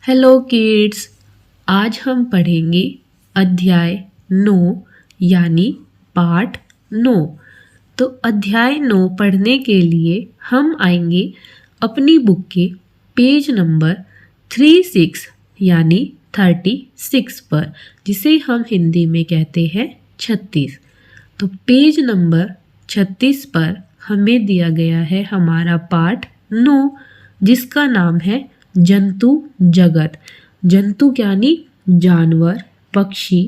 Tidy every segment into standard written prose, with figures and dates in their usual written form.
Hello kids. आज हम पढ़ेंगे अध्याय 9 यानी पाठ 9। तो अध्याय 9 पढ़ने के लिए हम आएंगे अपनी बुक के पेज नंबर 36 यानी 36 पर, जिसे हम हिंदी में कहते हैं 36। तो पेज नंबर 36 पर हमें दिया गया है हमारा पाठ 9, जिसका नाम है जंतु जगत। जंतु यानी जानवर, पक्षी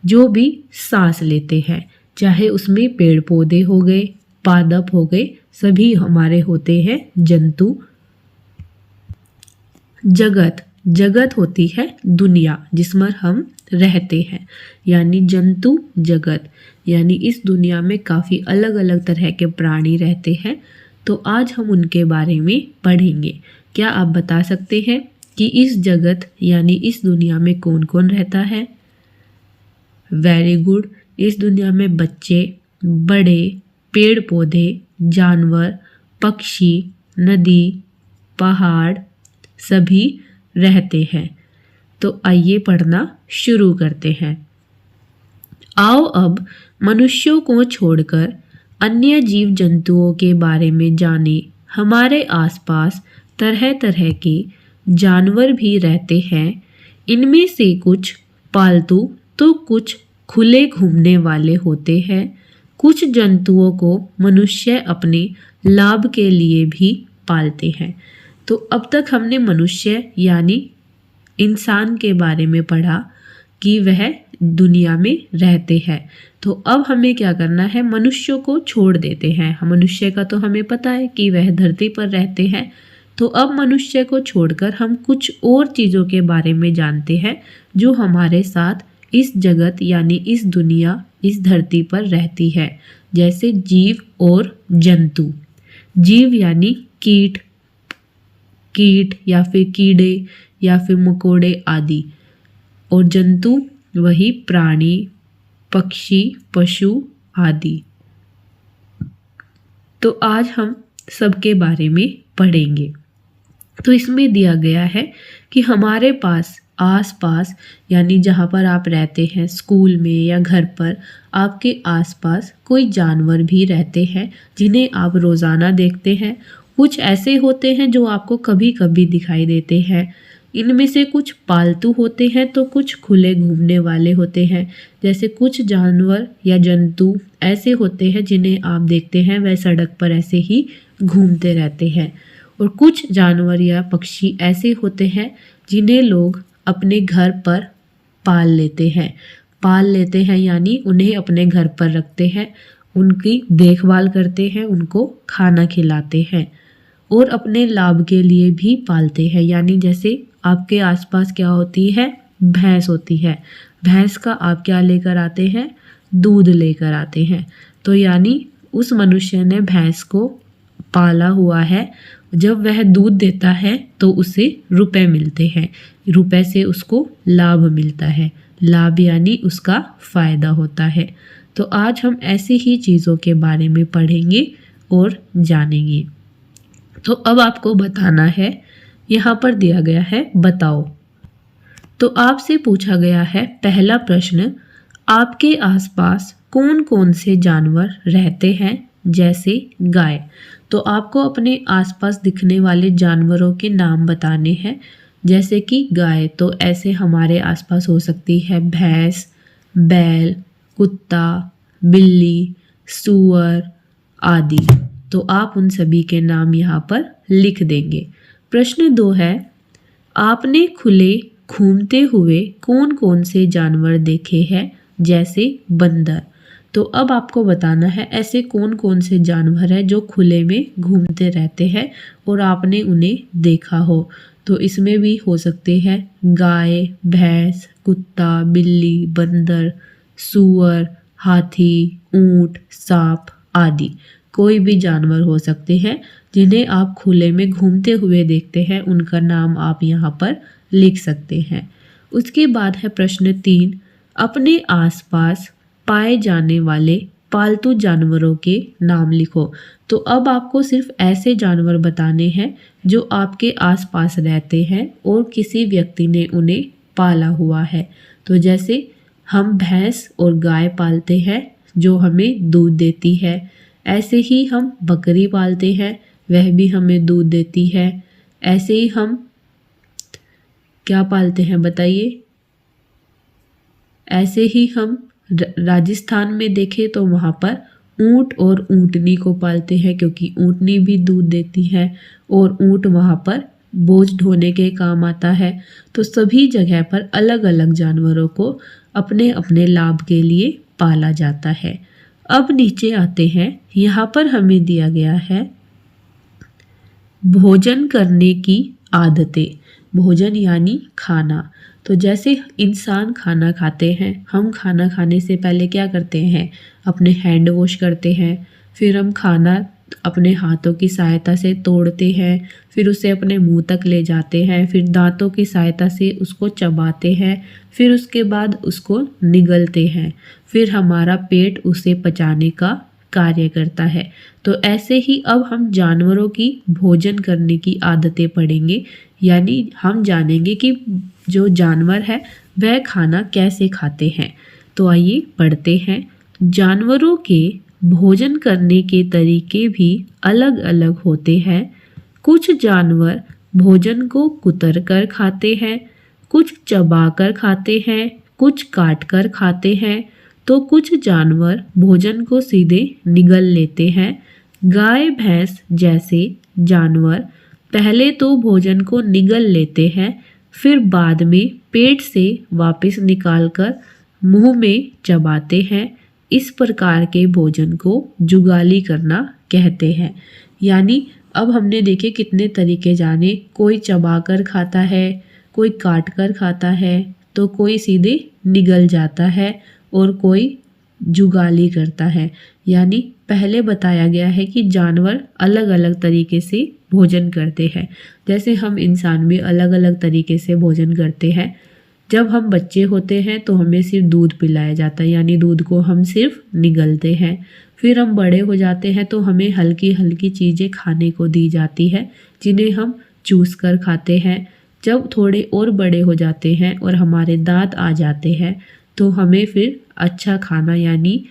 जो भी सांस लेते हैं, चाहे उसमें पेड़ पौधे हो गए, पादप हो गए, सभी हमारे होते हैं जंतु। जगत, जगत होती है दुनिया जिसमें हम रहते हैं, यानी जंतु जगत। यानी इस दुनिया में काफ़ी अलग अलग तरह के प्राणी रहते हैं। तो आज हम उनके बारे में पढ़ेंगे। क्या आप बता सकते हैं कि इस जगत यानी इस दुनिया में कौन कौन रहता है? Very good. इस दुनिया में बच्चे, बड़े, पेड़ पौधे, जानवर, पक्षी, नदी, पहाड़ सभी रहते हैं। तो आइए पढ़ना शुरू करते हैं। आओ अब मनुष्यों को छोड़कर अन्य जीव जंतुओं के बारे में जानें। हमारे आसपास तरह तरह के जानवर भी रहते हैं। इनमें से कुछ पालतू तो कुछ खुले घूमने वाले होते हैं। कुछ जंतुओं को मनुष्य अपने लाभ के लिए भी पालते हैं। तो अब तक हमने मनुष्य यानी इंसान के बारे में पढ़ा कि वह दुनिया में रहते हैं। तो अब हमें क्या करना है? मनुष्यों को छोड़ देते हैं। मनुष्य का तो हमें पता है कि वह धरती पर रहते हैं। तो अब मनुष्य को छोड़कर हम कुछ और चीज़ों के बारे में जानते हैं जो हमारे साथ इस जगत यानी इस दुनिया, इस धरती पर रहती है। जैसे जीव और जंतु। जीव यानी कीट, कीट या फिर कीड़े या फिर मकोड़े आदि, और जंतु वही प्राणी, पक्षी, पशु आदि। तो आज हम सबके बारे में पढ़ेंगे। तो इसमें दिया गया है कि हमारे पास आसपास यानी जहाँ पर आप रहते हैं, स्कूल में या घर पर, आपके आसपास कोई जानवर भी रहते हैं जिन्हें आप रोज़ाना देखते हैं। कुछ ऐसे होते हैं जो आपको कभी कभी दिखाई देते हैं। इनमें से कुछ पालतू होते हैं तो कुछ खुले घूमने वाले होते हैं। जैसे कुछ जानवर या जंतु ऐसे होते हैं जिन्हें आप देखते हैं वह सड़क पर ऐसे ही घूमते रहते हैं। और कुछ जानवर या पक्षी ऐसे होते हैं जिन्हें लोग अपने घर पर पाल लेते हैं। पाल लेते हैं यानी उन्हें अपने घर पर रखते हैं, उनकी देखभाल करते हैं, उनको खाना खिलाते हैं और अपने लाभ के लिए भी पालते हैं। यानी जैसे आपके आसपास क्या होती है? भैंस होती है। भैंस का आप क्या लेकर आते हैं? दूध लेकर आते हैं। तो यानी उस मनुष्य ने भैंस को पाला हुआ है। जब वह दूध देता है तो उसे रुपए मिलते हैं। रुपए से उसको लाभ मिलता है। लाभ यानी उसका फायदा होता है। तो आज हम ऐसी ही चीज़ों के बारे में पढ़ेंगे और जानेंगे। तो अब आपको बताना है, यहाँ पर दिया गया है बताओ। तो आपसे पूछा गया है पहला प्रश्न, आपके आसपास कौन कौन से जानवर रहते हैं? जैसे गाय। तो आपको अपने आसपास दिखने वाले जानवरों के नाम बताने हैं। जैसे कि गाय, तो ऐसे हमारे आसपास हो सकती है भैंस, बैल, कुत्ता, बिल्ली, सूअर आदि। तो आप उन सभी के नाम यहाँ पर लिख देंगे। प्रश्न 2 है, आपने खुले घूमते हुए कौन कौन से जानवर देखे हैं? जैसे बंदर। तो अब आपको बताना है ऐसे कौन कौन से जानवर हैं जो खुले में घूमते रहते हैं और आपने उन्हें देखा हो। तो इसमें भी हो सकते हैं गाय, भैंस, कुत्ता, बिल्ली, बंदर, सूअर, हाथी, ऊंट, सांप आदि। कोई भी जानवर हो सकते हैं जिन्हें आप खुले में घूमते हुए देखते हैं, उनका नाम आप यहाँ पर लिख सकते हैं। उसके बाद है प्रश्न 3, अपने आसपास पाए जाने वाले पालतू जानवरों के नाम लिखो। तो अब आपको सिर्फ ऐसे जानवर बताने हैं जो आपके आसपास रहते हैं और किसी व्यक्ति ने उन्हें पाला हुआ है। तो जैसे हम भैंस और गाय पालते हैं जो हमें दूध देती है, ऐसे ही हम बकरी पालते हैं, वह भी हमें दूध देती है। ऐसे ही हम क्या पालते हैं बताइए? ऐसे ही हम राजस्थान में देखें तो वहाँ पर ऊंट और ऊँटनी को पालते हैं, क्योंकि ऊँटनी भी दूध देती है और ऊँट वहाँ पर बोझ ढोने के काम आता है। तो सभी जगह पर अलग अलग जानवरों को अपने अपने लाभ के लिए पाला जाता है। अब नीचे आते हैं, यहाँ पर हमें दिया गया है भोजन करने की आदतें। भोजन यानी खाना। तो जैसे इंसान खाना खाते हैं, हम खाना खाने से पहले क्या करते हैं? अपने हैंड वॉश करते हैं, फिर हम खाना अपने हाथों की सहायता से तोड़ते हैं, फिर उसे अपने मुंह तक ले जाते हैं, फिर दांतों की सहायता से उसको चबाते हैं, फिर उसके बाद उसको निगलते हैं, फिर हमारा पेट उसे पचाने का कार्य करता है। तो ऐसे ही अब हम जानवरों की भोजन करने की आदतें पढ़ेंगे, यानी हम जानेंगे कि जो जानवर है वह खाना कैसे खाते हैं। तो आइए पढ़ते हैं। जानवरों के भोजन करने के तरीके भी अलग अलग होते हैं। कुछ जानवर भोजन को कुतर कर खाते हैं, कुछ चबा कर खाते हैं, कुछ काट कर खाते हैं, तो कुछ जानवर भोजन को सीधे निगल लेते हैं। गाय भैंस जैसे जानवर पहले तो भोजन को निगल लेते हैं, फिर बाद में पेट से वापस निकालकर मुंह में चबाते हैं। इस प्रकार के भोजन को जुगाली करना कहते हैं। यानी अब हमने देखे कितने तरीके जाने, कोई चबा कर खाता है, कोई काट कर खाता है, तो कोई सीधे निगल जाता है और कोई जुगाली करता है। यानी पहले बताया गया है कि जानवर अलग अलग तरीके से भोजन करते हैं। जैसे हम इंसान भी अलग अलग तरीके से भोजन करते हैं। जब हम बच्चे होते हैं तो हमें सिर्फ दूध पिलाया जाता है, यानी दूध को हम सिर्फ निगलते हैं। फिर हम बड़े हो जाते हैं तो हमें हल्की हल्की चीज़ें खाने को दी जाती है, जिन्हें हम चूस कर खाते हैं। जब थोड़े और बड़े हो जाते हैं और हमारे दांत आ जाते हैं तो हमें फिर अच्छा खाना यानी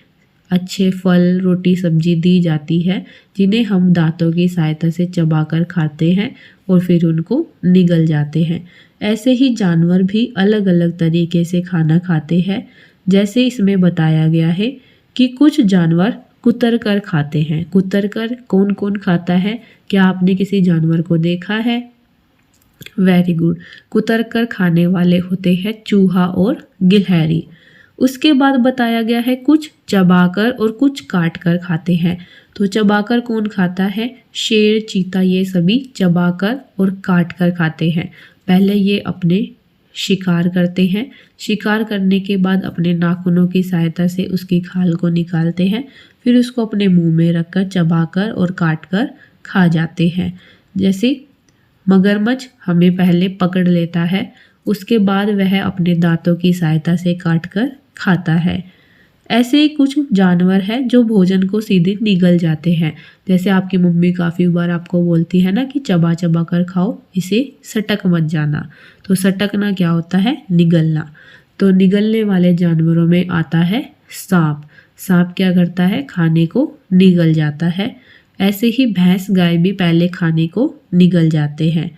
अच्छे फल, रोटी, सब्जी दी जाती है, जिन्हें हम दांतों की सहायता से चबाकर खाते हैं और फिर उनको निगल जाते हैं। ऐसे ही जानवर भी अलग अलग तरीके से खाना खाते हैं। जैसे इसमें बताया गया है कि कुछ जानवर कुतर कर खाते हैं। कुतर कर कौन कौन खाता है? क्या आपने किसी जानवर को देखा है? Very good. कुतर कर खाने वाले होते हैं चूहा और गिलहरी। उसके बाद बताया गया है कुछ चबाकर और कुछ काट कर खाते हैं। तो चबाकर कौन खाता है? शेर, चीता, ये सभी चबाकर और काट कर खाते हैं। पहले ये अपने शिकार करते हैं, शिकार करने के बाद अपने नाखूनों की सहायता से उसकी खाल को निकालते हैं, फिर उसको अपने मुंह में रखकर चबाकर और काट कर खा जाते हैं। जैसे मगरमच्छ हमें पहले पकड़ लेता है, उसके बाद वह अपने दांतों की सहायता से काट कर खाता है। ऐसे ही कुछ जानवर हैं जो भोजन को सीधे निगल जाते हैं। जैसे आपकी मम्मी काफ़ी बार आपको बोलती है ना कि चबा चबा कर खाओ, इसे सटक मत जाना। तो सटकना क्या होता है? निगलना। तो निगलने वाले जानवरों में आता है सांप। सांप क्या करता है? खाने को निगल जाता है। ऐसे ही भैंस, गाय भी पहले खाने को निगल जाते हैं।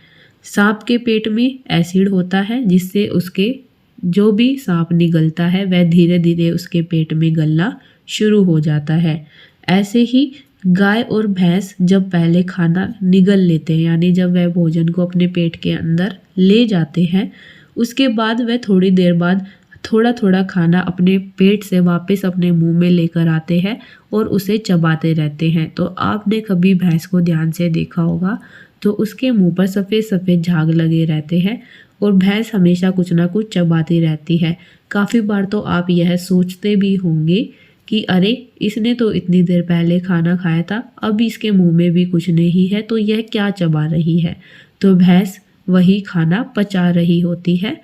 सांप के पेट में एसिड होता है, जिससे उसके जो भी सांप निगलता है वह धीरे धीरे उसके पेट में गलना शुरू हो जाता है। ऐसे ही गाय और भैंस जब पहले खाना निगल लेते हैं, यानी जब वह भोजन को अपने पेट के अंदर ले जाते हैं, उसके बाद वह थोड़ी देर बाद थोड़ा थोड़ा खाना अपने पेट से वापस अपने मुंह में लेकर आते हैं और उसे चबाते रहते हैं। तो आपने कभी भैंस को ध्यान से देखा होगा तो उसके मुंह पर सफ़ेद सफ़ेद झाग लगे रहते हैं और भैंस हमेशा कुछ ना कुछ चबाती रहती है। काफ़ी बार तो आप यह सोचते भी होंगे कि अरे इसने तो इतनी देर पहले खाना खाया था, अब इसके मुंह में भी कुछ नहीं है, तो यह क्या चबा रही है? तो भैंस वही खाना पचा रही होती है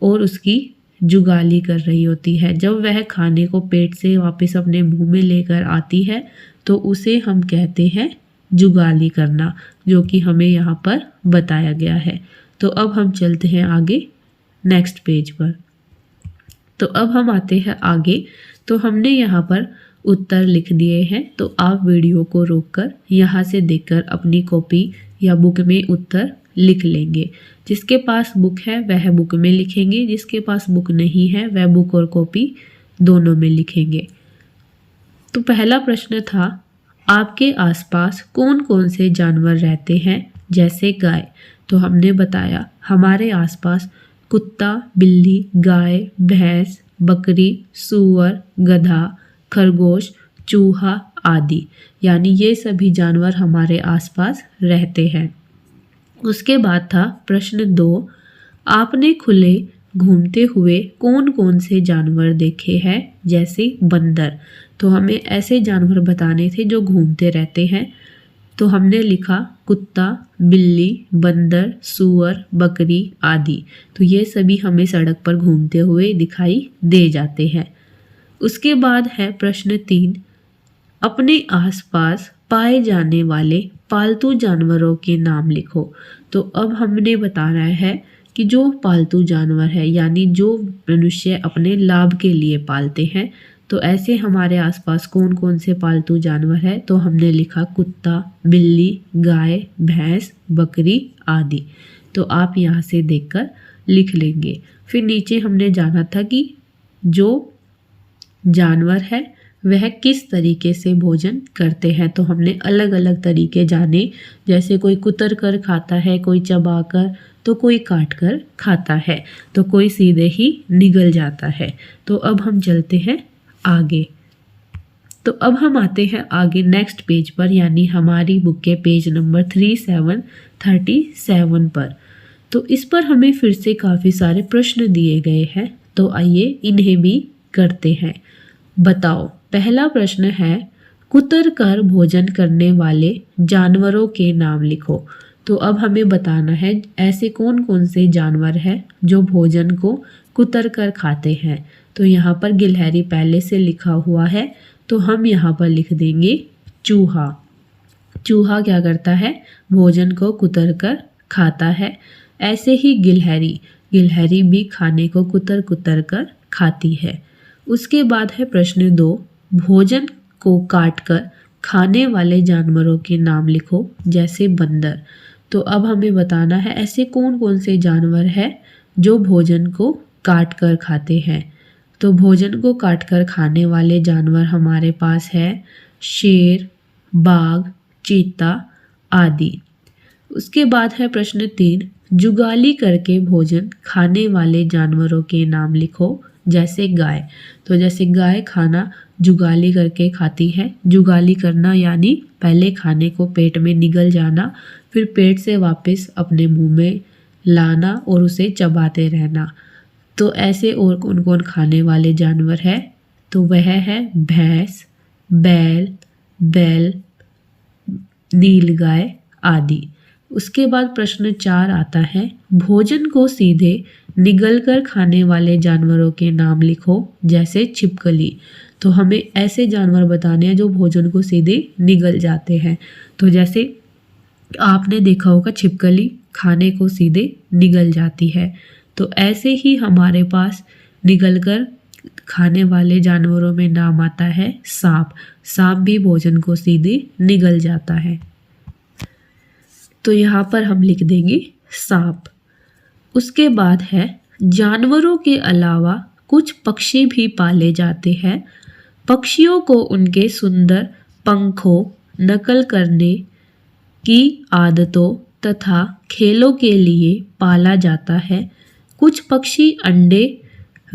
और उसकी जुगाली कर रही होती है। जब वह खाने को पेट से वापस अपने मुंह में लेकर आती है तो उसे हम कहते हैं जुगाली करना, जो कि हमें यहाँ पर बताया गया है। तो अब हम चलते हैं आगे नेक्स्ट पेज पर। तो अब हम आते हैं आगे। तो हमने यहाँ पर उत्तर लिख दिए हैं, तो आप वीडियो को रोककर यहाँ से देखकर अपनी कॉपी या बुक में उत्तर लिख लेंगे। जिसके पास बुक है वह बुक में लिखेंगे, जिसके पास बुक नहीं है वह बुक और कॉपी दोनों में लिखेंगे। तो पहला प्रश्न था, आपके आसपास कौन कौन से जानवर रहते हैं जैसे गाय। तो हमने बताया हमारे आसपास कुत्ता, बिल्ली, गाय, भैंस, बकरी, सूअर, गधा, खरगोश, चूहा आदि, यानी ये सभी जानवर हमारे आसपास रहते हैं। उसके बाद था प्रश्न 2, आपने खुले घूमते हुए कौन कौन से जानवर देखे हैं जैसे बंदर। तो हमें ऐसे जानवर बताने थे जो घूमते रहते हैं। तो हमने लिखा कुत्ता, बिल्ली, बंदर, सूअर, बकरी आदि। तो ये सभी हमें सड़क पर घूमते हुए दिखाई दे जाते हैं। उसके बाद है प्रश्न 3, अपने आसपास पाए जाने वाले पालतू जानवरों के नाम लिखो। तो अब हमने बताना है कि जो पालतू जानवर है यानी जो मनुष्य अपने लाभ के लिए पालते हैं, तो ऐसे हमारे आसपास कौन कौन से पालतू जानवर है। तो हमने लिखा कुत्ता, बिल्ली, गाय, भैंस, बकरी आदि। तो आप यहाँ से देखकर लिख लेंगे। फिर नीचे हमने जाना था कि जो जानवर है वह किस तरीके से भोजन करते हैं। तो हमने अलग अलग तरीके जाने, जैसे कोई कुतर कर खाता है, कोई चबा कर, तो कोई काट कर खाता है, तो कोई सीधे ही निगल जाता है। तो अब हम चलते हैं आगे। तो अब हम आते हैं आगे नेक्स्ट पेज पर, यानी हमारी बुक के पेज नंबर 3737 पर। तो इस पर हमें फिर से काफ़ी सारे प्रश्न दिए गए हैं, तो आइए इन्हें भी करते हैं। बताओ, पहला प्रश्न है, कुतर कर भोजन करने वाले जानवरों के नाम लिखो। तो अब हमें बताना है ऐसे कौन कौन से जानवर हैं जो भोजन को कुतर कर खाते हैं। तो यहाँ पर गिलहरी पहले से लिखा हुआ है, तो हम यहाँ पर लिख देंगे चूहा। चूहा क्या करता है, भोजन को कुतर कर खाता है। ऐसे ही गिलहरी भी खाने को कुतर कुतर कर खाती है। उसके बाद है प्रश्न 2, भोजन को काट कर खाने वाले जानवरों के नाम लिखो जैसे बंदर। तो अब हमें बताना है ऐसे कौन कौन से जानवर हैं जो भोजन को काट कर खाते हैं। तो भोजन को काट कर खाने वाले जानवर हमारे पास है शेर, बाघ, चीता आदि। उसके बाद है प्रश्न 3, जुगाली करके भोजन खाने वाले जानवरों के नाम लिखो जैसे गाय। तो जैसे गाय खाना जुगाली करके खाती है। जुगाली करना यानी पहले खाने को पेट में निगल जाना, फिर पेट से वापस अपने मुंह में लाना और उसे चबाते रहना। तो ऐसे और कौन कौन खाने वाले जानवर है, तो वह है भैंस, बैल, नीलगाय आदि। उसके बाद प्रश्न 4 आता है, भोजन को सीधे निगल कर खाने वाले जानवरों के नाम लिखो जैसे छिपकली। तो हमें ऐसे जानवर बताने हैं जो भोजन को सीधे निगल जाते हैं। तो जैसे आपने देखा होगा छिपकली खाने को सीधे निगल जाती है, तो ऐसे ही हमारे पास निगल कर खाने वाले जानवरों में नाम आता है सांप। सांप भी भोजन को सीधे निगल जाता है। तो यहाँ पर हम लिख देंगे सांप। उसके बाद है, जानवरों के अलावा कुछ पक्षी भी पाले जाते हैं। पक्षियों को उनके सुंदर पंखों, नकल करने की आदतों तथा खेलों के लिए पाला जाता है। कुछ पक्षी अंडे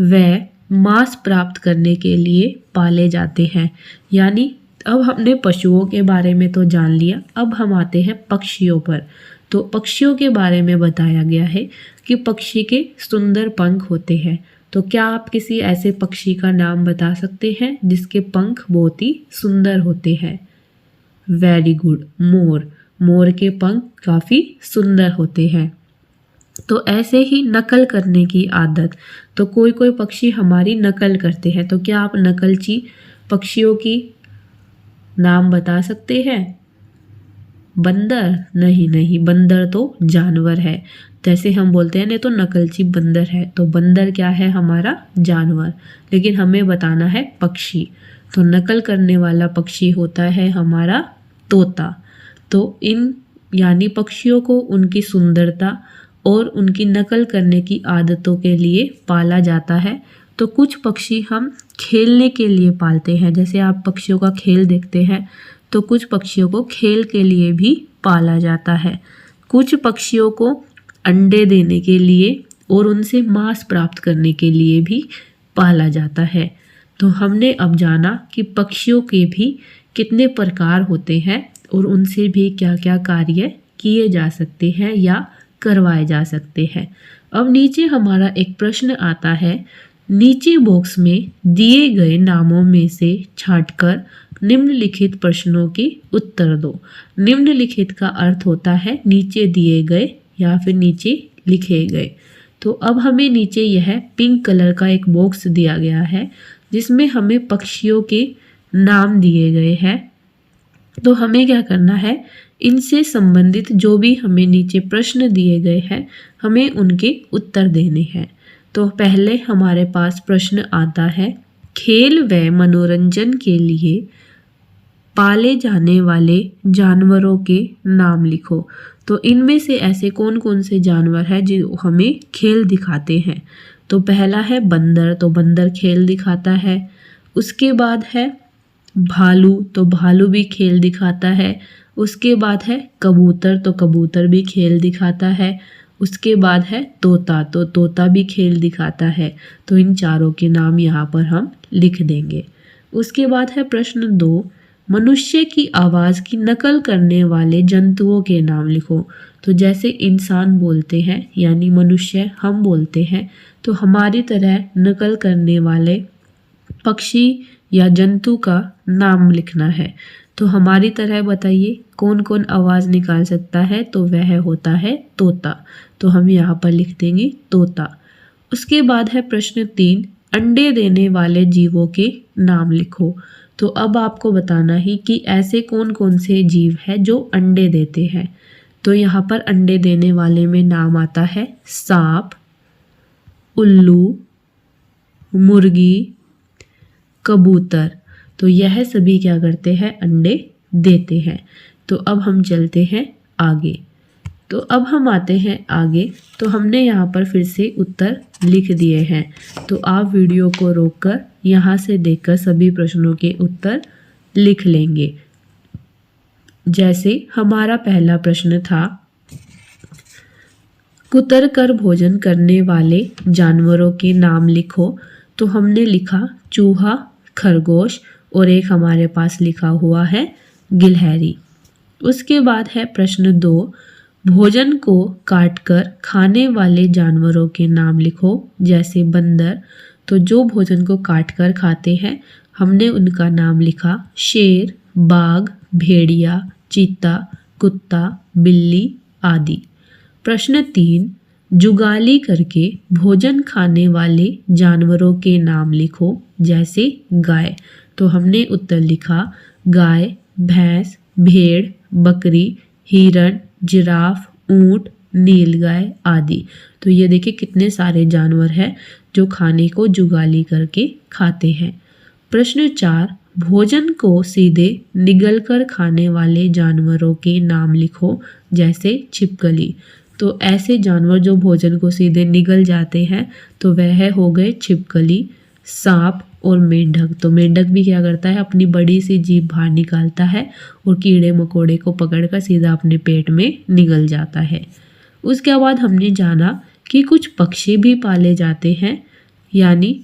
व मांस प्राप्त करने के लिए पाले जाते हैं। यानी अब हमने पशुओं के बारे में तो जान लिया, अब हम आते हैं पक्षियों पर। तो पक्षियों के बारे में बताया गया है कि पक्षी के सुंदर पंख होते हैं। तो क्या आप किसी ऐसे पक्षी का नाम बता सकते हैं जिसके पंख बहुत ही सुंदर होते हैं? वेरी गुड, मोर। मोर के पंख काफ़ी सुंदर होते हैं। तो ऐसे ही नकल करने की आदत, तो कोई कोई पक्षी हमारी नकल करते हैं, तो क्या आप नकलची पक्षियों की नाम बता सकते हैं? बंदर? नहीं नहीं, बंदर तो जानवर है। जैसे हम बोलते हैं ना, तो नकलची बंदर है, तो बंदर क्या है? हमारा जानवर। लेकिन हमें बताना है पक्षी, तो नकल करने वाला पक्षी होता है हमारा तोता। तो इन यानी पक्षियों को उनकी सुंदरता और उनकी नकल करने की आदतों के लिए पाला जाता है। तो कुछ पक्षी हम खेलने के लिए पालते हैं, जैसे आप पक्षियों का खेल देखते हैं, तो कुछ पक्षियों को खेल के लिए भी पाला जाता है। कुछ पक्षियों को अंडे देने के लिए और उनसे मांस प्राप्त करने के लिए भी पाला जाता है। तो हमने अब जाना कि पक्षियों के भी कितने प्रकार होते हैं और उनसे भी क्या क्या कार्य किए जा सकते हैं या करवाए जा सकते हैं। अब नीचे हमारा एक प्रश्न आता है, नीचे बॉक्स में दिए गए नामों में से छांटकर निम्नलिखित प्रश्नों के उत्तर दो। निम्नलिखित का अर्थ होता है नीचे दिए गए या फिर नीचे लिखे गए। तो अब हमें नीचे यह पिंक कलर का एक बॉक्स दिया गया है जिसमें हमें पक्षियों के नाम दिए गए हैं। तो हमें क्या करना है, इनसे संबंधित जो भी हमें नीचे प्रश्न दिए गए हैं हमें उनके उत्तर देने हैं। तो पहले हमारे पास प्रश्न आता है, खेल व मनोरंजन के लिए पाले जाने वाले जानवरों के नाम लिखो। तो इनमें से ऐसे कौन कौन से जानवर हैं जो हमें खेल दिखाते हैं? तो पहला है बंदर, तो बंदर खेल दिखाता है। उसके बाद है भालू, तो भालू भी खेल दिखाता है। उसके बाद है कबूतर, तो कबूतर भी खेल दिखाता है। उसके बाद है तोता, तो तोता भी खेल दिखाता है। तो इन चारों के नाम यहाँ पर हम लिख देंगे। उसके बाद है प्रश्न 2, मनुष्य की आवाज़ की नकल करने वाले जंतुओं के नाम लिखो। तो जैसे इंसान बोलते हैं यानी मनुष्य हम बोलते हैं, तो हमारी तरह नकल करने वाले पक्षी या जंतु का नाम लिखना है। तो हमारी तरह बताइए कौन कौन आवाज़ निकाल सकता है? तो वह होता है तोता। तो हम यहाँ पर लिख देंगे तोता। उसके बाद है प्रश्न 3, अंडे देने वाले जीवों के नाम लिखो। तो अब आपको बताना है कि ऐसे कौन कौन से जीव हैं जो अंडे देते हैं। तो यहाँ पर अंडे देने वाले में नाम आता है सांप, उल्लू, मुर्गी, कबूतर। तो यह सभी क्या करते हैं? अंडे देते हैं। तो अब हम चलते हैं आगे। तो अब हम आते हैं आगे, तो हमने यहाँ पर फिर से उत्तर लिख दिए हैं। तो आप वीडियो को रोककर यहाँ से देखकर सभी प्रश्नों के उत्तर लिख लेंगे। जैसे हमारा पहला प्रश्न था, कुतर कर भोजन करने वाले जानवरों के नाम लिखो। तो हमने लिखा चूहा, खरगोश और एक हमारे पास लिखा हुआ है गिलहरी। उसके बाद है प्रश्न 2, भोजन को काटकर खाने वाले जानवरों के नाम लिखो। जैसे बंदर, तो जो भोजन को काटकर खाते हैं हमने उनका नाम लिखा शेर, बाघ, भेड़िया, चीता, कुत्ता, बिल्ली आदि। प्रश्न 3, जुगाली करके भोजन खाने वाले जानवरों के नाम लिखो। जैसे गाय, तो हमने उत्तर लिखा गाय, भैंस, भेड़, बकरी, हिरण, जिराफ, ऊंट, नीलगाय आदि। तो ये देखिए कितने सारे जानवर हैं जो खाने को जुगाली करके खाते हैं। प्रश्न 4, भोजन को सीधे निगल कर खाने वाले जानवरों के नाम लिखो। जैसे छिपकली, तो ऐसे जानवर जो भोजन को सीधे निगल जाते हैं तो वह हो गए छिपकली। सांप और मेंढक, तो मेंढक भी क्या करता है? अपनी बड़ी सी जीभ बाहर निकालता है और कीड़े मकोड़े को पकड़कर सीधा अपने पेट में निगल जाता है। उसके बाद हमने जाना कि कुछ पक्षी भी पाले जाते हैं, यानी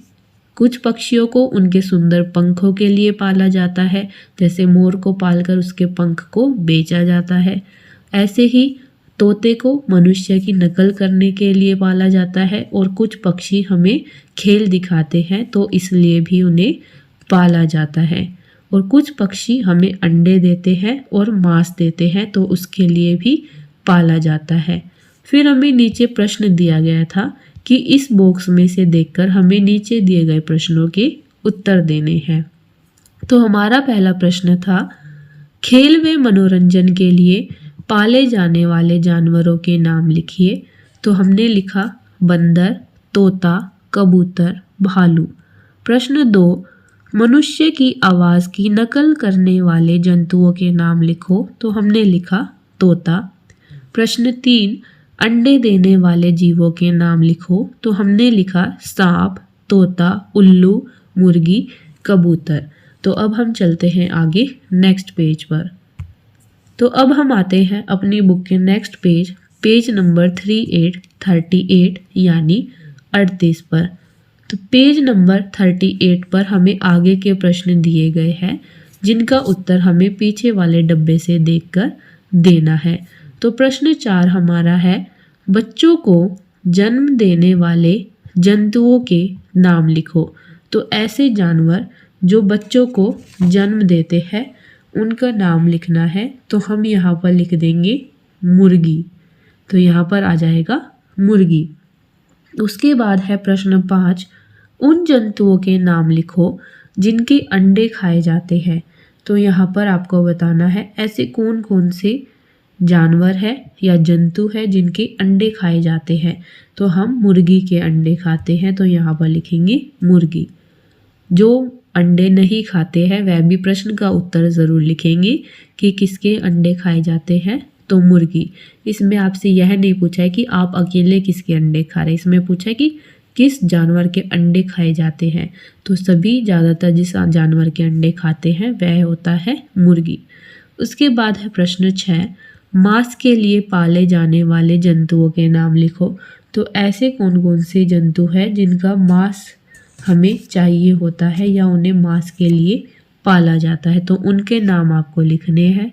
कुछ पक्षियों को उनके सुंदर पंखों के लिए पाला जाता है। जैसे मोर को पालकर उसके पंख को बेचा जाता है। ऐसे ही तोते को मनुष्य की नकल करने के लिए पाला जाता है और कुछ पक्षी हमें खेल दिखाते हैं तो इसलिए भी उन्हें पाला जाता है। और कुछ पक्षी हमें अंडे देते हैं और मांस देते हैं तो उसके लिए भी पाला जाता है। फिर हमें नीचे प्रश्न दिया गया था कि इस बॉक्स में से देखकर हमें नीचे दिए गए प्रश्नों के उत्तर देने हैं। तो हमारा पहला प्रश्न था, खेल व मनोरंजन के लिए पाले जाने वाले जानवरों के नाम लिखिए। तो हमने लिखा बंदर, तोता, कबूतर, भालू। प्रश्न 2, मनुष्य की आवाज़ की नकल करने वाले जंतुओं के नाम लिखो। तो हमने लिखा तोता। प्रश्न 3, अंडे देने वाले जीवों के नाम लिखो। तो हमने लिखा सांप, तोता, उल्लू, मुर्गी, कबूतर। तो अब हम चलते हैं आगे नेक्स्ट पेज पर। तो अब हम आते हैं अपनी बुक के नेक्स्ट पेज नंबर 38 यानी 38 पर। तो पेज नंबर 38 पर हमें आगे के प्रश्न दिए गए हैं जिनका उत्तर हमें पीछे वाले डब्बे से देखकर देना है। तो प्रश्न 4 हमारा है, बच्चों को जन्म देने वाले जंतुओं के नाम लिखो। तो ऐसे जानवर जो बच्चों को जन्म देते हैं उनका नाम लिखना है। तो हम यहाँ पर लिख देंगे मुर्गी। तो यहाँ पर आ जाएगा मुर्गी। उसके बाद है प्रश्न 5, उन जंतुओं के नाम लिखो जिनके अंडे खाए जाते हैं। तो यहाँ पर आपको बताना है ऐसे कौन कौन से जानवर है या जंतु है जिनके अंडे खाए जाते हैं। तो हम मुर्गी के अंडे खाते हैं, तो यहाँ पर लिखेंगे मुर्गी। जो अंडे नहीं खाते हैं वह भी प्रश्न का उत्तर ज़रूर लिखेंगे कि किसके अंडे खाए जाते हैं। तो मुर्गी। इसमें आपसे यह नहीं पूछा है कि आप अकेले किसके अंडे खा रहे हैं, इसमें पूछा है कि किस जानवर के अंडे खाए जाते हैं। तो सभी ज़्यादातर जिस जानवर के अंडे खाते हैं वह होता है मुर्गी। उसके बाद है प्रश्न 6, मांस के लिए पाले जाने वाले जंतुओं के नाम लिखो। तो ऐसे कौन कौन से जंतु हैं जिनका मांस हमें चाहिए होता है या उन्हें मांस के लिए पाला जाता है, तो उनके नाम आपको लिखने हैं।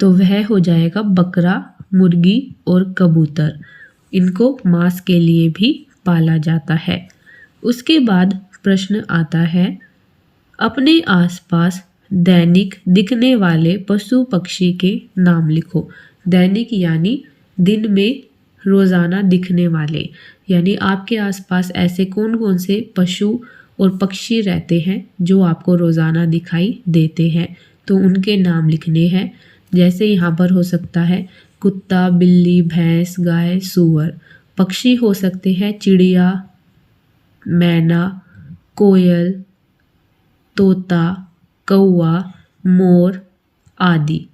तो वह हो जाएगा बकरा, मुर्गी और कबूतर। इनको मांस के लिए भी पाला जाता है। उसके बाद प्रश्न आता है, अपने आसपास दैनिक दिखने वाले पशु पक्षी के नाम लिखो। दैनिक यानी दिन में रोज़ाना दिखने वाले, यानी आपके आसपास ऐसे कौन कौन से पशु और पक्षी रहते हैं जो आपको रोज़ाना दिखाई देते हैं। तो उनके नाम लिखने हैं। जैसे यहाँ पर हो सकता है कुत्ता, बिल्ली, भैंस, गाय, सूअर। पक्षी हो सकते हैं चिड़िया, मैना, कोयल, तोता, कौवा, मोर आदि।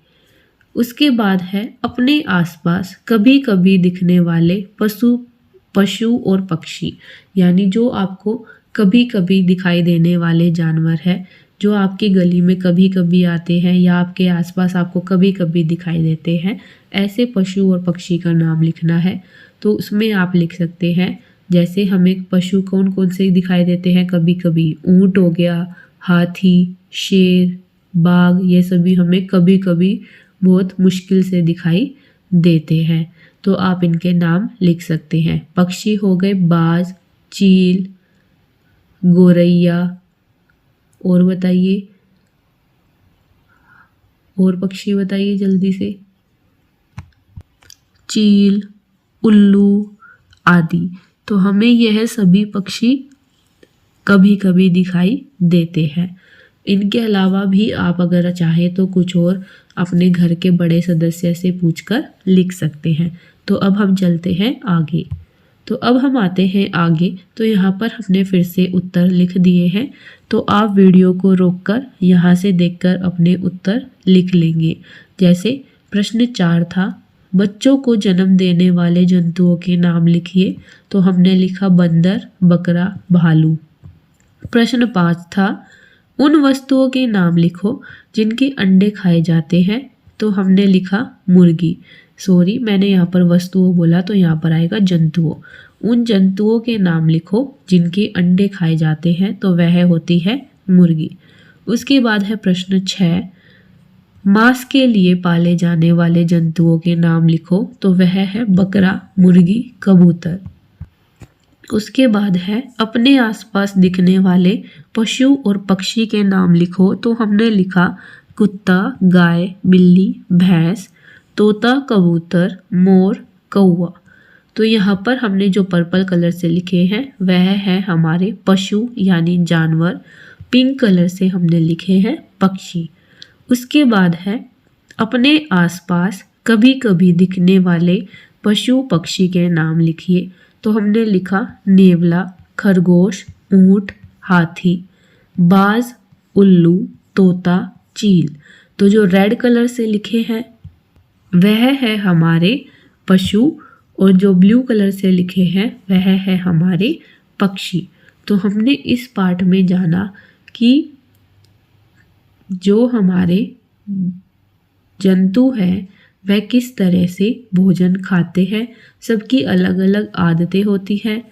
उसके बाद है अपने आसपास कभी कभी दिखने वाले पशु और पक्षी, यानी जो आपको कभी कभी दिखाई देने वाले जानवर है जो आपकी गली में कभी कभी आते हैं या आपके आसपास आपको कभी कभी दिखाई देते हैं। ऐसे पशु और पक्षी का नाम लिखना है। तो उसमें आप लिख सकते हैं, जैसे हमें पशु कौन कौन से दिखाई देते हैं कभी कभी, ऊंट हो गया, हाथी, शेर, बाघ, ये सभी हमें कभी कभी बहुत मुश्किल से दिखाई देते हैं। तो आप इनके नाम लिख सकते हैं। पक्षी हो गए बाज, चील, गोरैया, और बताइए, और पक्षी बताइए जल्दी से। चील, उल्लू आदि। तो हमें यह सभी पक्षी कभी कभी दिखाई देते हैं। इनके अलावा भी आप अगर चाहें तो कुछ और अपने घर के बड़े सदस्य से पूछकर लिख सकते हैं। तो अब हम चलते हैं आगे। तो अब हम आते हैं आगे। तो यहाँ पर हमने फिर से उत्तर लिख दिए हैं। तो आप वीडियो को रोककर यहाँ से देखकर अपने उत्तर लिख लेंगे। जैसे प्रश्न 4 था, बच्चों को जन्म देने वाले जंतुओं के नाम लिखिए। तो हमने लिखा बंदर, बकरा, भालू। प्रश्न 5 था, उन वस्तुओं के नाम लिखो जिनके अंडे खाए जाते हैं। तो हमने लिखा मुर्गी। सॉरी, मैंने यहाँ पर वस्तुओं बोला तो यहाँ पर आएगा जंतुओं। उन जंतुओं के नाम लिखो जिनके अंडे खाए जाते हैं। तो वह होती है मुर्गी। उसके बाद है प्रश्न 6, मांस के लिए पाले जाने वाले जंतुओं के नाम लिखो। तो वह है बकरा, मुर्गी, कबूतर। उसके बाद है अपने आसपास दिखने वाले पशु और पक्षी के नाम लिखो। तो हमने लिखा कुत्ता, गाय, बिल्ली, भैंस, तोता, कबूतर, मोर, कौवा। तो यहाँ पर हमने जो पर्पल कलर से लिखे हैं वह है हमारे पशु यानी जानवर। पिंक कलर से हमने लिखे हैं पक्षी। उसके बाद है अपने आसपास कभी कभी दिखने वाले पशु पक्षी के नाम लिखिए। तो हमने लिखा नेवला, खरगोश, ऊंट, हाथी, बाज, उल्लू, तोता, चील। तो जो रेड कलर से लिखे हैं वह है हमारे पशु और जो ब्लू कलर से लिखे हैं वह है हमारे पक्षी। तो हमने इस पाठ में जाना कि जो हमारे जंतु हैं वह किस तरह से भोजन खाते हैं। सबकी अलग अलग आदतें होती हैं,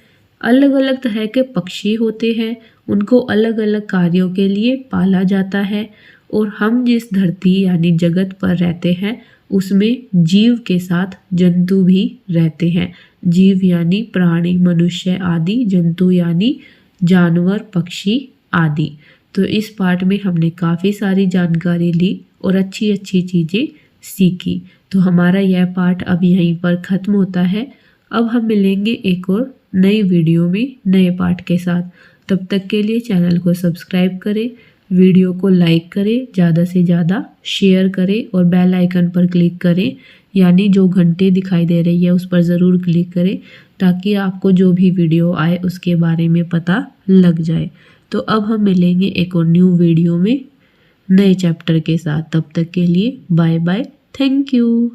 अलग अलग तरह के पक्षी होते हैं, उनको अलग अलग कार्यों के लिए पाला जाता है। और हम जिस धरती यानी जगत पर रहते हैं उसमें जीव के साथ जंतु भी रहते हैं। जीव यानी प्राणी, मनुष्य आदि, जंतु यानी जानवर, पक्षी आदि। तो इस पाठ में हमने काफ़ी सारी जानकारी ली और अच्छी अच्छी चीज़ें सीखी। तो हमारा यह पाठ अब यहीं पर ख़त्म होता है। अब हम मिलेंगे एक और नई वीडियो में नए पाठ के साथ। तब तक के लिए चैनल को सब्सक्राइब करें, वीडियो को लाइक करें, ज़्यादा से ज़्यादा शेयर करें और बेल आइकन पर क्लिक करें, यानी जो घंटे दिखाई दे रही है उस पर ज़रूर क्लिक करें ताकि आपको जो भी वीडियो आए उसके बारे में पता लग जाए। तो अब हम मिलेंगे एक और न्यू वीडियो में नए चैप्टर के साथ। तब तक के लिए बाय बाय, थैंक यू।